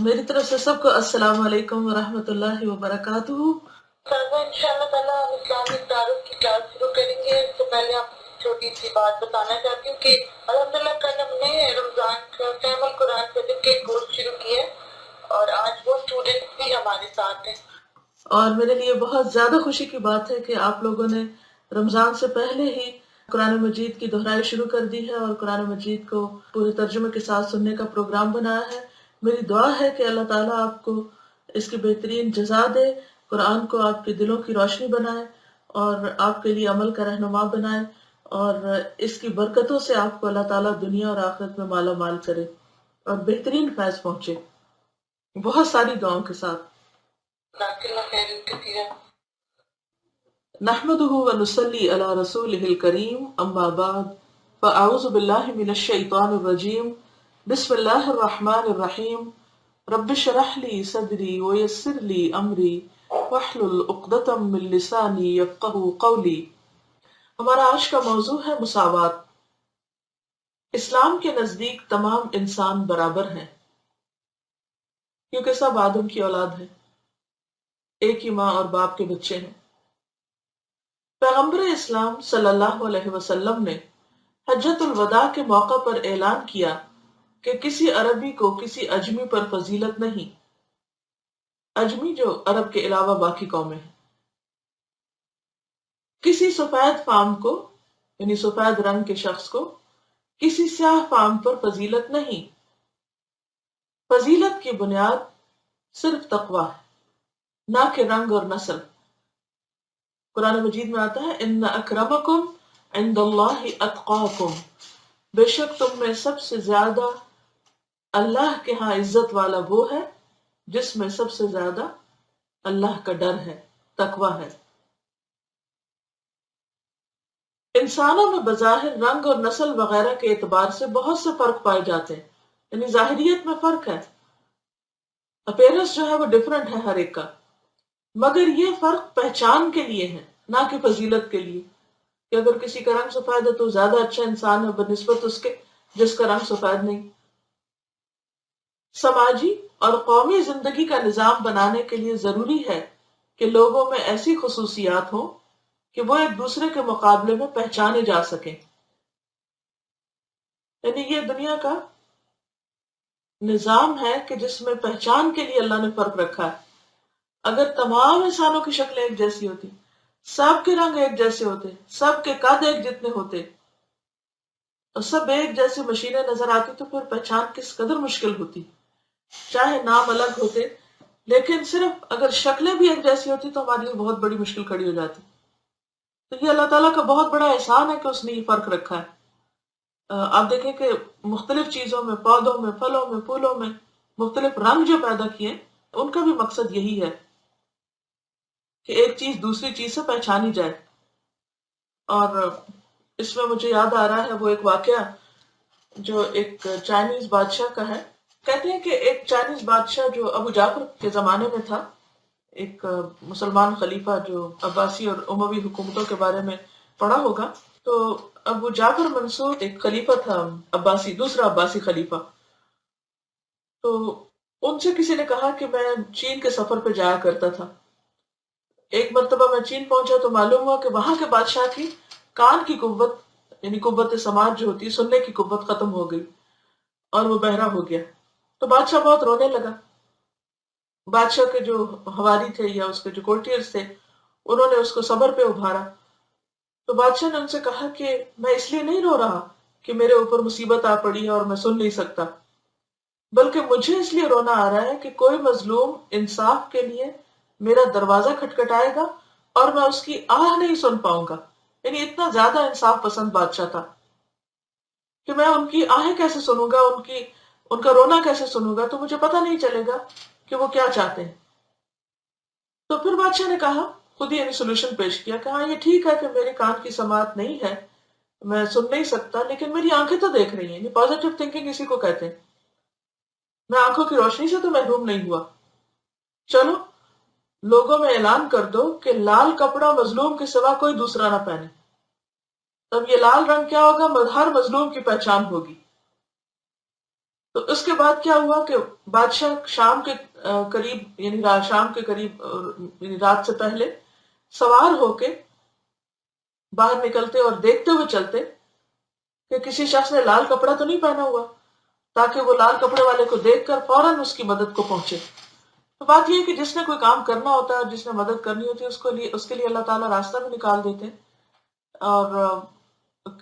میری طرف سے سب کو السلام علیکم ورحمۃ اللہ وبرکاتہ۔ انشاءاللہ تعالیٰ ہم اسلامی تعارف کی کلاس شروع کریں گے۔ اس سے پہلے آپ چھوٹی سی بات بتانا چاہتی ہوں کہ الحمدللہ کل ہم نے رمضان کا فہم القرآن سرٹیفکیٹ کورس شروع کیا ہے اور آج وہ اسٹوڈنٹ بھی ہمارے ساتھ ہیں۔ اور میرے لیے بہت زیادہ خوشی کی بات ہے کہ آپ لوگوں نے رمضان سے پہلے ہی قرآن مجید کی دہرائی شروع کر دی ہے اور قرآن مجید کو پورے ترجمے کے ساتھ سننے کا پروگرام بنایا ہے۔ میری دعا ہے کہ اللہ تعالیٰ آپ کو اس کی بہترین جزا دے، قرآن کو آپ کے دلوں کی روشنی بنائے اور آپ کے لیے عمل کا رہنما بنائے، اور اس کی برکتوں سے آپ کو اللہ تعالیٰ دنیا اور آخرت میں مالا مال کرے اور بہترین فیض پہنچے، بہت ساری دعاؤں کے ساتھ۔ نحمده ونصلي على رسوله الكريم اما بعد فاعوذ بالله من الشيطان الرجيم بسم الله الرحمن الرحيم رب اشرح لي صدري ويسر لي امري واحلل عقدة من لساني يفقهوا قولي۔ ہمارا آج کا موضوع ہے مساوات۔ اسلام کے نزدیک تمام انسان برابر ہیں کیونکہ سب آدم کی اولاد ہیں، ایک ہی ماں اور باپ کے بچے ہیں۔ پیغمبر اسلام صلی اللہ علیہ وسلم نے حجۃ الوداع کے موقع پر اعلان کیا کہ کسی عربی کو کسی اجمی پر فضیلت نہیں، اجمی جو عرب کے علاوہ باقی قومیں ہیں، کسی سفید فام کو یعنی سفید رنگ کے شخص کو کسی سیاہ فام پر فضیلت نہیں۔ فضیلت کی بنیاد صرف تقوی ہے، نہ کہ رنگ اور نسل۔ قرآن مجید میں آتا ہے ان اکرمکم عند اللہ اتقاکم، بے شک تم میں سب سے زیادہ اللہ کے ہاں عزت والا وہ ہے جس میں سب سے زیادہ اللہ کا ڈر ہے، تقوی ہے۔ انسانوں میں بظاہر رنگ اور نسل وغیرہ کے اعتبار سے بہت سے فرق پائے جاتے ہیں، یعنی ظاہریت میں فرق ہے، اپیرنس جو ہے وہ ڈیفرنٹ ہے ہر ایک کا، مگر یہ فرق پہچان کے لیے ہے نہ کہ فضیلت کے لیے، کہ اگر کسی کا رنگ سفید ہے تو زیادہ اچھا انسان ہے بنسبت اس کے جس کا رنگ سفید نہیں۔ سماجی اور قومی زندگی کا نظام بنانے کے لیے ضروری ہے کہ لوگوں میں ایسی خصوصیات ہوں کہ وہ ایک دوسرے کے مقابلے میں پہچانے جا سکیں۔ یعنی یہ دنیا کا نظام ہے کہ جس میں پہچان کے لیے اللہ نے فرق رکھا ہے۔ اگر تمام انسانوں کی شکلیں ایک جیسی ہوتی، سب کے رنگ ایک جیسے ہوتے، سب کے قد ایک جتنے ہوتے اور سب ایک جیسی مشینیں نظر آتی تو پھر پہچان کس قدر مشکل ہوتی، چاہے نام الگ ہوتے، لیکن صرف اگر شکلیں بھی ایک جیسی ہوتی تو ہمارے لیے بہت بڑی مشکل کھڑی ہو جاتی۔ تو یہ اللہ تعالیٰ کا بہت بڑا احسان ہے کہ اس نے یہ فرق رکھا ہے۔ آپ دیکھیں کہ مختلف چیزوں میں، پودوں میں، پھلوں میں، پھولوں میں مختلف رنگ جو پیدا کیے ان کا بھی مقصد یہی ہے کہ ایک چیز دوسری چیز سے پہچانی جائے۔ اور اس میں مجھے یاد آ رہا ہے وہ ایک واقعہ جو ایک چائنیز بادشاہ کا ہے۔ کہتے ہیں کہ ایک چائنیز بادشاہ جو ابو جعفر کے زمانے میں تھا، ایک مسلمان خلیفہ جو عباسی اور اموی حکومتوں کے بارے میں پڑھا ہوگا، تو ابو جعفر منصور ایک خلیفہ تھا عباسی، دوسرا عباسی خلیفہ۔ تو ان سے کسی نے کہا کہ میں چین کے سفر پہ جایا کرتا تھا، ایک مرتبہ میں چین پہنچا تو معلوم ہوا کہ وہاں کے بادشاہ کی کان کی قوت یعنی قوت سماعت جو ہوتی ہے، سننے کی قوت ختم ہو گئی اور وہ بہرا ہو گیا۔ تو بادشاہ بہت رونے لگا۔ بادشاہ کے جو حواری تھے یا اس کے جو کورٹیئرز تھے انہوں نے اس کو صبر پہ ابھارا۔ تو بادشاہ نے ان سے کہا کہ میں اس لیے نہیں رو رہا کہ میرے اوپر مصیبت آ پڑی ہے اور میں سن نہیں سکتا، بلکہ مجھے اس لیے رونا آ رہا ہے کہ کوئی مظلوم انصاف کے لیے میرا دروازہ کھٹکھٹائے گا اور میں اس کی آہ نہیں سن پاؤں گا۔ یعنی اتنا زیادہ انصاف پسند بادشاہ تھا کہ میں ان کی آہیں کیسے سنوں گا، ان کا رونا کیسے سنوں گا، تو مجھے پتہ نہیں چلے گا کہ وہ کیا چاہتے ہیں۔ تو پھر بادشاہ نے کہا، خود ہی یعنی سولوشن پیش کیا کہ ہاں یہ ٹھیک ہے کہ میری کان کی سماعت نہیں ہے، میں سن نہیں سکتا، لیکن میری آنکھیں تو دیکھ رہی ہیں، یعنی پازیٹیو تھنکنگ اسی کو کہتے ہیں، میں آنکھوں کی روشنی سے تو محروم نہیں ہوا۔ چلو لوگوں میں اعلان کر دو کہ لال کپڑا مظلوم کے سوا کوئی دوسرا نہ پہنے، تب یہ لال رنگ کیا ہوگا، ہر مظلوم کی پہچان ہوگی۔ تو اس کے بعد کیا ہوا کہ بادشاہ شام کے قریب یعنی شام کے قریب یعنی رات سے پہلے سوار ہو کے باہر نکلتے اور دیکھتے ہوئے چلتے کہ کسی شخص نے لال کپڑا تو نہیں پہنا ہوا، تاکہ وہ لال کپڑے والے کو دیکھ کر فوراً اس کی مدد کو پہنچے۔ تو بات یہ ہے کہ جس نے کوئی کام کرنا ہوتا ہے، جس نے مدد کرنی ہوتی ہے، اس کے لیے اللہ تعالیٰ راستہ بھی نکال دیتے ہیں۔ اور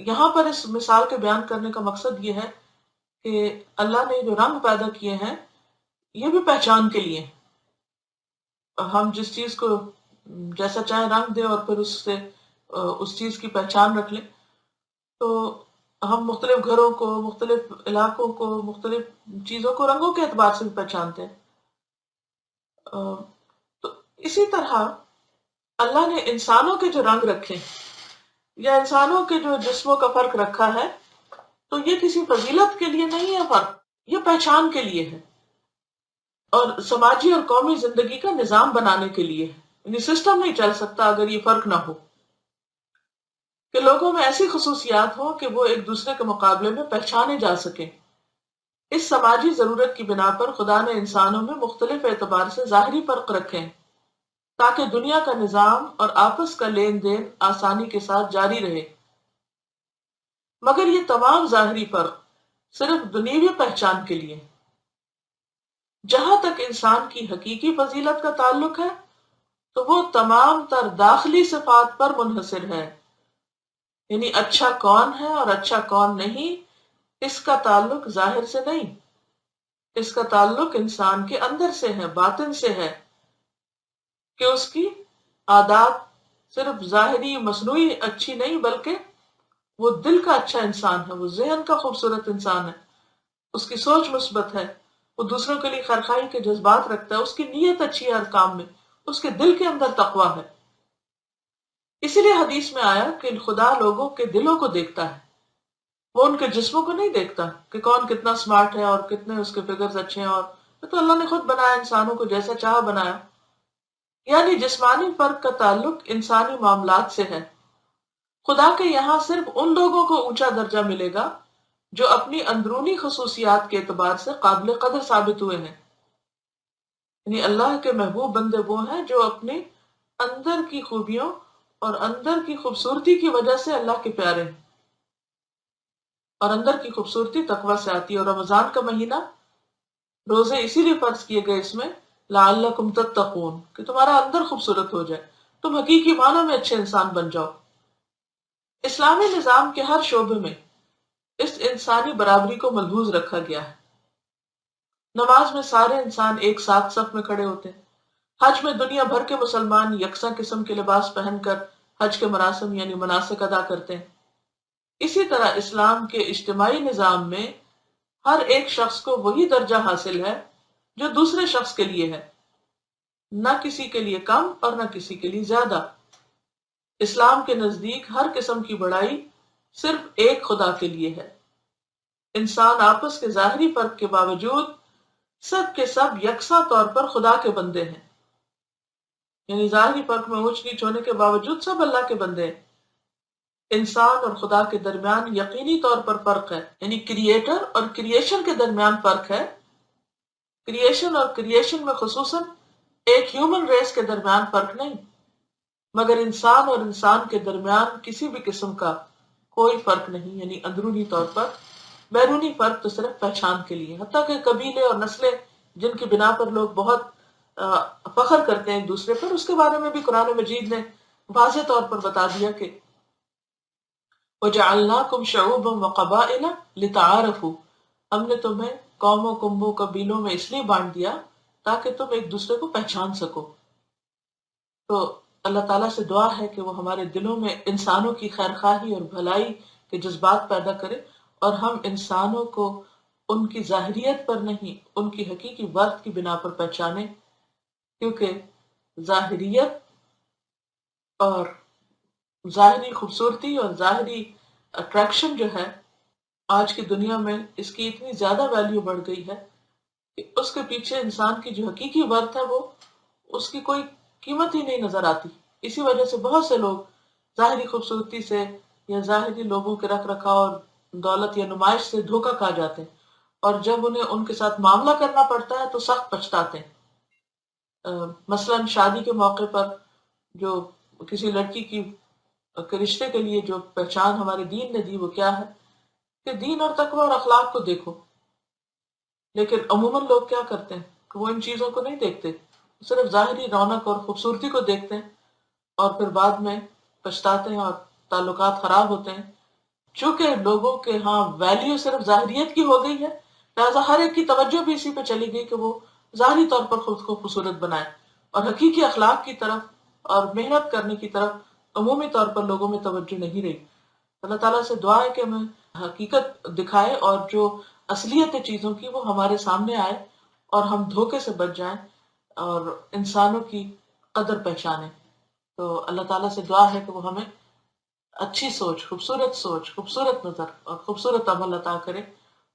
یہاں پر اس مثال کے بیان کرنے کا مقصد یہ ہے کہ اللہ نے جو رنگ پیدا کیے ہیں یہ بھی پہچان کے لیے ہیں۔ ہم جس چیز کو جیسا چاہیں رنگ دیں اور پھر اس سے اس چیز کی پہچان رکھ لیں، تو ہم مختلف گھروں کو، مختلف علاقوں کو، مختلف چیزوں کو رنگوں کے اعتبار سے بھی پہچانتے ہیں۔ تو اسی طرح اللہ نے انسانوں کے جو رنگ رکھے یا انسانوں کے جو جسموں کا فرق رکھا ہے، تو یہ کسی فضیلت کے لیے نہیں ہے فرق، یہ پہچان کے لیے ہے اور سماجی اور قومی زندگی کا نظام بنانے کے لیے ہے۔ یعنی سسٹم نہیں چل سکتا اگر یہ فرق نہ ہو، کہ لوگوں میں ایسی خصوصیات ہوں کہ وہ ایک دوسرے کے مقابلے میں پہچانے جا سکیں۔ اس سماجی ضرورت کی بنا پر خدا نے انسانوں میں مختلف اعتبار سے ظاہری فرق رکھے ہیں تاکہ دنیا کا نظام اور آپس کا لین دین آسانی کے ساتھ جاری رہے، مگر یہ تمام ظاہری فرق صرف دنیوی پہچان کے لیے۔ جہاں تک انسان کی حقیقی فضیلت کا تعلق ہے تو وہ تمام تر داخلی صفات پر منحصر ہے، یعنی اچھا کون ہے اور اچھا کون نہیں، اس کا تعلق ظاہر سے نہیں، اس کا تعلق انسان کے اندر سے ہے، باطن سے ہے، کہ اس کی عادات صرف ظاہری مصنوعی اچھی نہیں بلکہ وہ دل کا اچھا انسان ہے، وہ ذہن کا خوبصورت انسان ہے، اس کی سوچ مثبت ہے، وہ دوسروں کے لیے خیرخواہی کے جذبات رکھتا ہے، اس کی نیت اچھی ہے ہر کام میں، اس کے دل کے اندر تقویٰ ہے۔ اسی لیے حدیث میں آیا کہ خدا لوگوں کے دلوں کو دیکھتا ہے، وہ ان کے جسموں کو نہیں دیکھتا کہ کون کتنا سمارٹ ہے اور کتنے اس کے فگرز اچھے ہیں، اور تو اللہ نے خود بنایا انسانوں کو جیسا چاہا بنایا۔ یعنی جسمانی فرق کا تعلق انسانی معاملات سے ہے۔ خدا کے یہاں صرف ان لوگوں کو اونچا درجہ ملے گا جو اپنی اندرونی خصوصیات کے اعتبار سے قابل قدر ثابت ہوئے ہیں۔ یعنی اللہ کے محبوب بندے وہ ہیں جو اپنے اندر کی خوبیوں اور اندر کی خوبصورتی کی وجہ سے اللہ کے پیارے ہیں، اور اندر کی خوبصورتی تقویٰ سے آتی ہے۔ اور رمضان کا مہینہ روزے اسی لیے فرض کیے گئے اس میں لعلکم تتقون، کہ تمہارا اندر خوبصورت ہو جائے، تم حقیقی معنوں میں اچھے انسان بن جاؤ۔ اسلامی نظام کے ہر شعبے میں اس انسانی برابری کو ملحوظ رکھا گیا ہے۔ نماز میں سارے انسان ایک ساتھ صف میں کھڑے ہوتے ہیں۔ حج میں دنیا بھر کے مسلمان یکساں قسم کے لباس پہن کر حج کے مراسم یعنی مناسک ادا کرتے ہیں۔ اسی طرح اسلام کے اجتماعی نظام میں ہر ایک شخص کو وہی درجہ حاصل ہے جو دوسرے شخص کے لیے ہے، نہ کسی کے لیے کم اور نہ کسی کے لیے زیادہ۔ اسلام کے نزدیک ہر قسم کی بڑائی صرف ایک خدا کے لیے ہے۔ انسان آپس کے ظاہری فرق کے باوجود سب کے سب یکساں طور پر خدا کے بندے ہیں، یعنی ظاہری فرق میں اونچ نیچ ہونے کے باوجود سب اللہ کے بندے ہیں۔ انسان اور خدا کے درمیان یقینی طور پر فرق ہے، یعنی کریٹر اور کریشن کے درمیان فرق ہے۔ کریشن اور کریشن میں خصوصاً ایک ہیومن ریس کے درمیان فرق نہیں، مگر انسان اور انسان کے درمیان کسی بھی قسم کا کوئی فرق نہیں، یعنی اندرونی طور پر۔ بیرونی فرق تو صرف پہچان کے لیے، حتیٰ کہ قبیلے اور نسلیں جن کی بنا پر لوگ بہت فخر کرتے ہیں ایک دوسرے پر، اس کے بارے میں بھی قرآن مجید نے واضح طور پر بتا دیا کہ وَجَعَلْنَاكُمْ شَعُوبًا وَقَبَائِلَ لِتَعَارَفُوا، ہم نے تمہیں قوموں، قبیلوں، قبیلوں میں اس لیے بانٹ دیا تاکہ تم ایک دوسرے کو پہچان سکو۔ تو اللہ تعالیٰ سے دعا ہے کہ وہ ہمارے دلوں میں انسانوں کی خیرخواہی اور بھلائی کے جذبات پیدا کرے، اور ہم انسانوں کو ان کی ظاہریت پر نہیں، ان کی حقیقی ورث کی بنا پر پہچانے، کیونکہ ظاہریت اور ظاہری خوبصورتی اور ظاہری اٹریکشن جو ہے آج کی دنیا میں اس کی اتنی زیادہ ویلیو بڑھ گئی ہے کہ اس کے پیچھے انسان کی جو حقیقی ورث ہے وہ اس کی کوئی قیمت ہی نہیں نظر آتی۔ اسی وجہ سے بہت سے لوگ ظاہری خوبصورتی سے یا ظاہری لوگوں کے رکھ رکھاؤ اور دولت یا نمائش سے دھوکہ کھا جاتے ہیں، اور جب انہیں ان کے ساتھ معاملہ کرنا پڑتا ہے تو سخت پچھتاتے ہیں۔ مثلاً شادی کے موقع پر جو کسی لڑکی کی کے رشتے کے لیے جو پہچان ہمارے دین نے دی وہ کیا ہے کہ دین اور تقوی اور اخلاق کو دیکھو، لیکن عموماً لوگ کیا کرتے ہیں کہ وہ ان چیزوں کو نہیں دیکھتے، صرف ظاہری رونق اور خوبصورتی کو دیکھتے ہیں اور پھر بعد میں پچھتاتے ہیں اور تعلقات خراب ہوتے ہیں۔ چونکہ لوگوں کے ہاں ویلیو صرف ظاہریت کی ہو گئی ہے، لہٰذا ہر ایک کی توجہ بھی اسی پہ چلی گئی کہ وہ ظاہری طور پر خود کو خوبصورت بنائے، اور حقیقی اخلاق کی طرف اور محنت کرنے کی طرف عمومی طور پر لوگوں میں توجہ نہیں رہی۔ اللہ تعالیٰ سے دعا ہے کہ ہمیں حقیقت دکھائے اور جو اصلیت چیزوں کی وہ ہمارے سامنے آئے اور ہم دھوکے سے بچ جائیں اور انسانوں کی قدر پہچانیں۔ تو اللہ تعالیٰ سے دعا ہے کہ وہ ہمیں اچھی سوچ، خوبصورت نظر اور خوبصورت عمل عطا کرے،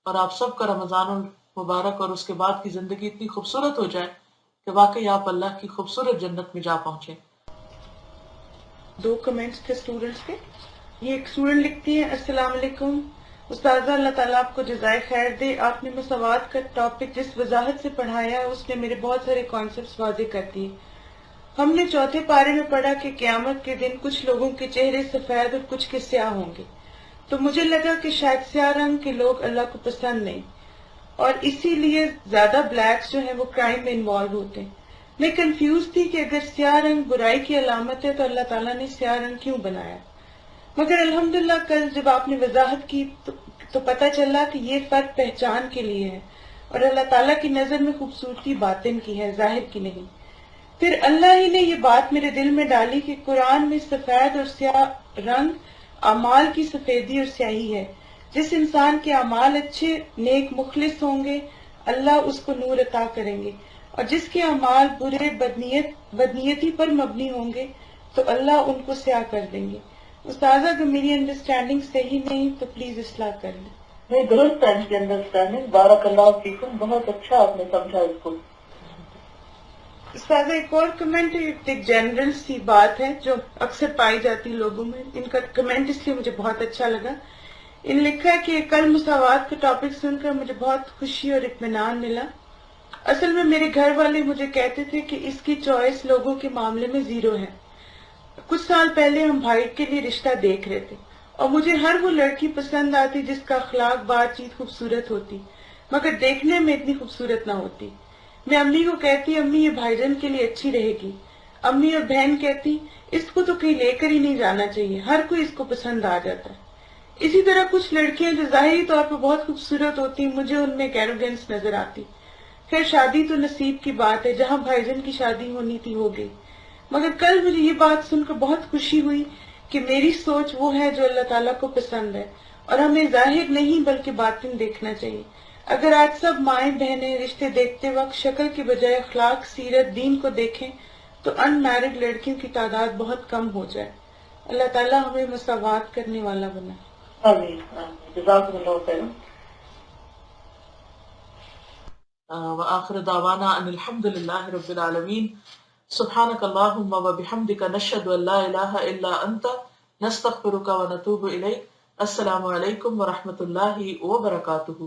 اور آپ سب کا رمضان المبارک اور اس کے بعد کی زندگی اتنی خوبصورت ہو جائے کہ واقعی آپ اللہ کی خوبصورت جنت میں جا پہنچیں۔ دو کمنٹس تھے اسٹوڈنٹس کے۔ یہ ایک اسٹوڈنٹ لکھتی ہے، السلام علیکم استاذہ، اللہ تعالیٰ آپ کو جزائے خیر دے، آپ نے مساوات کا ٹاپک جس وضاحت سے پڑھایا اس نے میرے بہت سارے کانسیپٹس واضح کر دیے۔ ہم نے چوتھے پارے میں پڑھا کہ قیامت کے دن کچھ لوگوں کے چہرے سفید اور کچھ کے سیاہ ہوں گے، تو مجھے لگا کہ شاید سیاہ رنگ کے لوگ اللہ کو پسند نہیں، اور اسی لیے زیادہ بلیکس جو ہیں وہ کرائم میں انوالو ہوتے ہیں۔ میں کنفیوز تھی کہ اگر سیاہ رنگ برائی کی علامت ہے تو اللہ تعالیٰ نے سیاہ رنگ کیوں بنایا، مگر الحمدللہ کل جب آپ نے وضاحت کی تو پتہ چلا کہ یہ فرق پہچان کے لیے ہے، اور اللہ تعالیٰ کی نظر میں خوبصورتی باطن کی ہے، ظاہر کی نہیں۔ پھر اللہ ہی نے یہ بات میرے دل میں ڈالی کہ قرآن میں سفید اور سیاہ رنگ اعمال کی سفیدی اور سیاہی ہے۔ جس انسان کے اعمال اچھے، نیک، مخلص ہوں گے اللہ اس کو نور عطا کریں گے، اور جس کے اعمال برے، بدنیتی پر مبنی ہوں گے تو اللہ ان کو سیاہ کر دیں گے۔ استاذہ اگر میری انڈرسٹینڈنگ صحیح نہیں تو پلیز اصلاح کر لیں۔ نہیں، درست ہے ان کی انڈرسٹینڈنگ، بارک اللہ فیکم، بہت اچھا آپ نے سمجھا اس کو۔ استاذہ ایک اور کمنٹ، ایک جنرل سی بات ہے جو اکثر پائی جاتی لوگوں میں، ان کا کمنٹ اس لیے مجھے بہت اچھا لگا۔ ان لکھا ہے کہ کل مساوات کا ٹاپک سن کر مجھے بہت خوشی اور اطمینان ملا۔ اصل میں میرے گھر والے مجھے کہتے تھے کہ اس کی چوائس لوگوں کے معاملے میں زیرو ہے۔ کچھ سال پہلے ہم بھائی کے لیے رشتہ دیکھ رہے تھے اور مجھے ہر وہ لڑکی پسند آتی جس کا اخلاق، بات چیت خوبصورت ہوتی مگر دیکھنے میں اتنی خوبصورت نہ ہوتی۔ میں امی کو کہتی امی یہ بھائی جان کے لیے اچھی رہے گی، امی اور بہن کہتی اس کو تو کہیں لے کر ہی نہیں جانا چاہیے، ہر کوئی اس کو پسند آ جاتا ہے۔ اسی طرح کچھ لڑکیاں جو ظاہری طور پر بہت خوبصورت ہوتی مجھے ان میں ایک ایروگینس نظر آتی۔ خیر شادی تو نصیب کی بات ہے، جہاں بھائی جان کی شادی ہونی تھی ہو گئی، مگر کل مجھے یہ بات سن کر بہت خوشی ہوئی کہ میری سوچ وہ ہے جو اللہ تعالیٰ کو پسند ہے، اور ہمیں ظاہر نہیں بلکہ باطن دیکھنا چاہیے۔ اگر آج سب مائیں بہنیں رشتے دیکھتے وقت شکل کی بجائے اخلاق، سیرت، دین کو دیکھیں تو ان میرڈ لڑکیوں کی تعداد بہت کم ہو جائے۔ اللہ تعالیٰ ہمیں مساوات کرنے والا بنائے۔ آمین آمین، جزاکم اللہ خیرا۔ وآخر دعوانا ان الحمد للہ رب العالمین۔ سبحانک اللہم وبحمدک، نشہد ان لا الہ الا انت، نستغفرک ونتوب الیک۔ السلام علیکم ورحمۃ اللہ وبرکاتہ۔